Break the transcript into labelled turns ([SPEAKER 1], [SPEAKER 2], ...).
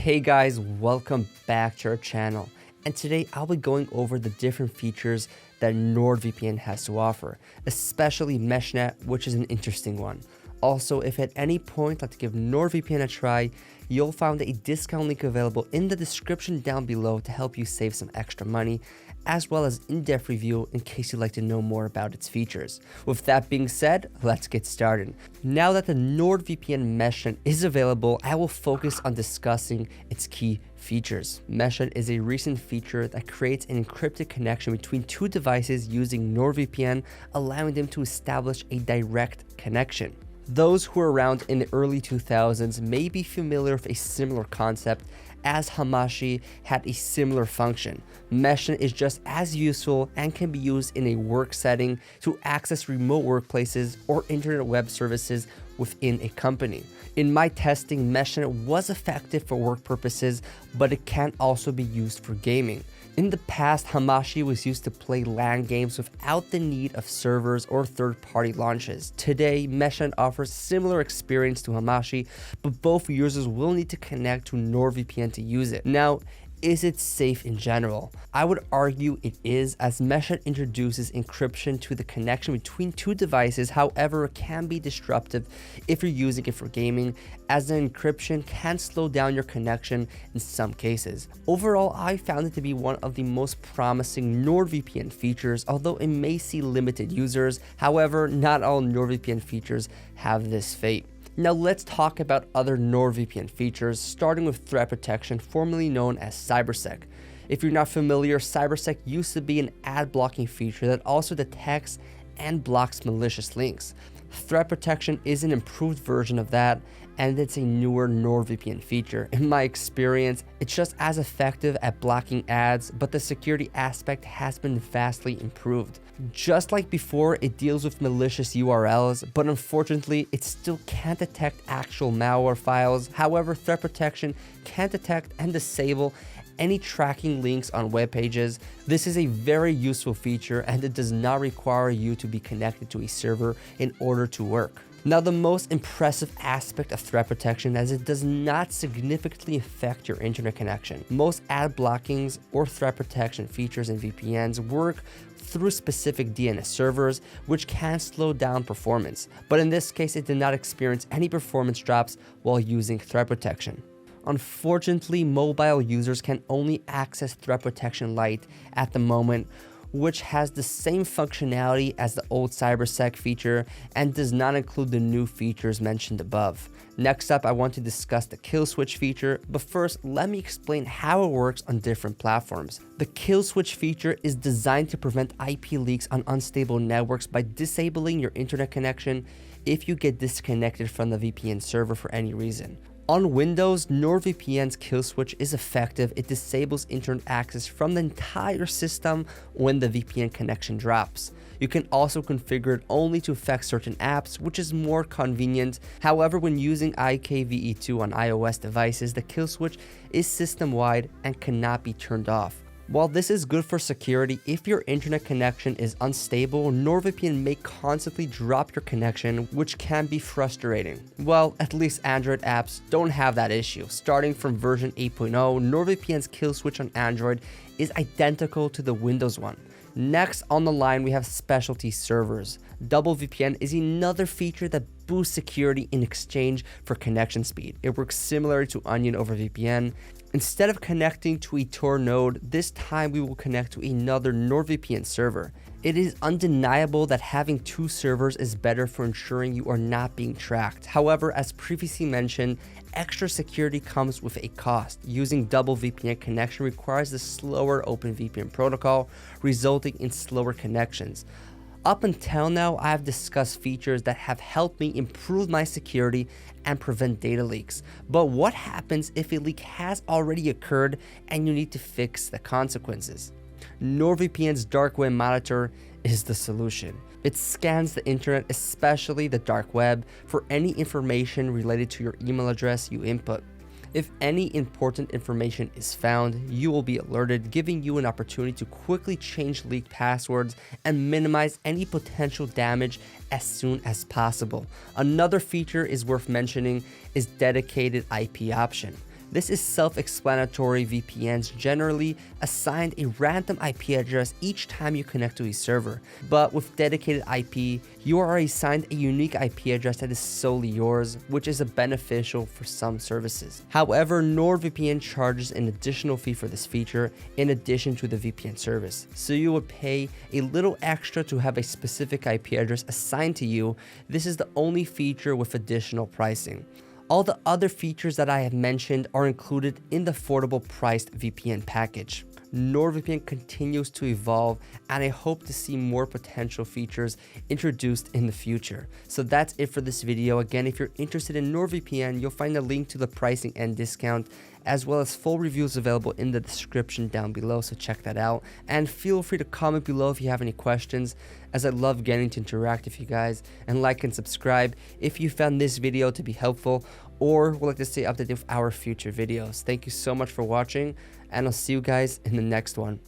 [SPEAKER 1] Hey guys, welcome back to our channel, and today I'll be going over the different features that NordVPN has to offer, especially MeshNet, which is an interesting one. Also, if at any point you'd like to give NordVPN a try, you'll find a discount link available in the description down below to help you save some extra money, as well as in-depth review in case you'd like to know more about its features. With that being said, let's get started. Now that the NordVPN Meshen is available, I will focus on discussing its key features. Meshen is a recent feature that creates an encrypted connection between two devices using NordVPN, allowing them to establish a direct connection. Those who were around in the early 2000s may be familiar with a similar concept, as Hamashi had a similar function. Meshen is just as useful and can be used in a work setting to access remote workplaces or internet web services within a company. In my testing, Meshen was effective for work purposes, but it can also be used for gaming. In the past, Hamashi was used to play LAN games without the need of servers or third-party launches. Today, Meshen offers similar experience to Hamashi, but both users will need to connect to NordVPN to use it. Now, is it safe in general? I would argue it is, as Meshen introduces encryption to the connection between two devices. However, it can be disruptive if you're using it for gaming, as the encryption can slow down your connection in some cases. Overall, I found it to be one of the most promising NordVPN features, although it may see limited users. However, not all NordVPN features have this fate. Now let's talk about other NordVPN features, starting with threat protection, formerly known as CyberSec. If you're not familiar, CyberSec used to be an ad blocking feature that also detects and blocks malicious links. Threat protection is an improved version of that, and it's a newer NordVPN feature. In my experience, it's just as effective at blocking ads, but the security aspect has been vastly improved. Just like before, it deals with malicious URLs, but unfortunately, it still can't detect actual malware files. However, threat protection can detect and disable any tracking links on web pages. This is a very useful feature, and it does not require you to be connected to a server in order to work. Now, the most impressive aspect of threat protection is it does not significantly affect your internet connection. Most ad blockings or threat protection features in VPNs work through specific DNS servers, which can slow down performance. But in this case, it did not experience any performance drops while using threat protection. Unfortunately, mobile users can only access Threat Protection Lite at the moment, which has the same functionality as the old CyberSec feature and does not include the new features mentioned above. Next up, I want to discuss the kill switch feature, but first, let me explain how it works on different platforms. The kill switch feature is designed to prevent IP leaks on unstable networks by disabling your internet connection if you get disconnected from the VPN server for any reason. On Windows, NordVPN's kill switch is effective. It disables internet access from the entire system when the VPN connection drops. You can also configure it only to affect certain apps, which is more convenient. However, when using IKVE2 on iOS devices, the kill switch is system-wide and cannot be turned off. While this is good for security, if your internet connection is unstable, NordVPN may constantly drop your connection, which can be frustrating. Well, at least Android apps don't have that issue. Starting from version 8.0, NordVPN's kill switch on Android is identical to the Windows one. Next on the line, we have specialty servers. Double VPN is another feature that boosts security in exchange for connection speed. It works similar to Onion over VPN. Instead of connecting to a Tor node, this time we will connect to another NordVPN server. It is undeniable that having two servers is better for ensuring you are not being tracked. However, as previously mentioned, extra security comes with a cost. Using double VPN connection requires the slower OpenVPN protocol, resulting in slower connections. Up until now, I have discussed features that have helped me improve my security and prevent data leaks. But what happens if a leak has already occurred and you need to fix the consequences? NordVPN's dark web monitor is the solution. It scans the internet, especially the dark web, for any information related to your email address you input. If any important information is found, you will be alerted, giving you an opportunity to quickly change leaked passwords and minimize any potential damage as soon as possible. Another feature is worth mentioning is dedicated IP option. This is self-explanatory. VPNs generally assign a random IP address each time you connect to a server, but with dedicated IP, you are assigned a unique IP address that is solely yours, which is beneficial for some services. However, NordVPN charges an additional fee for this feature in addition to the VPN service, so you would pay a little extra to have a specific IP address assigned to you. This is the only feature with additional pricing. All the other features that I have mentioned are included in the affordable priced VPN package. NordVPN continues to evolve, and I hope to see more potential features introduced in the future. So that's it for this video. Again, if you're interested in NordVPN, you'll find a link to the pricing and discount, as well as full reviews available in the description down below, so check that out. And feel free to comment below if you have any questions, as I love getting to interact with you guys. And like and subscribe if you found this video to be helpful or would like to stay updated with our future videos. Thank you so much for watching, and I'll see you guys in the next one.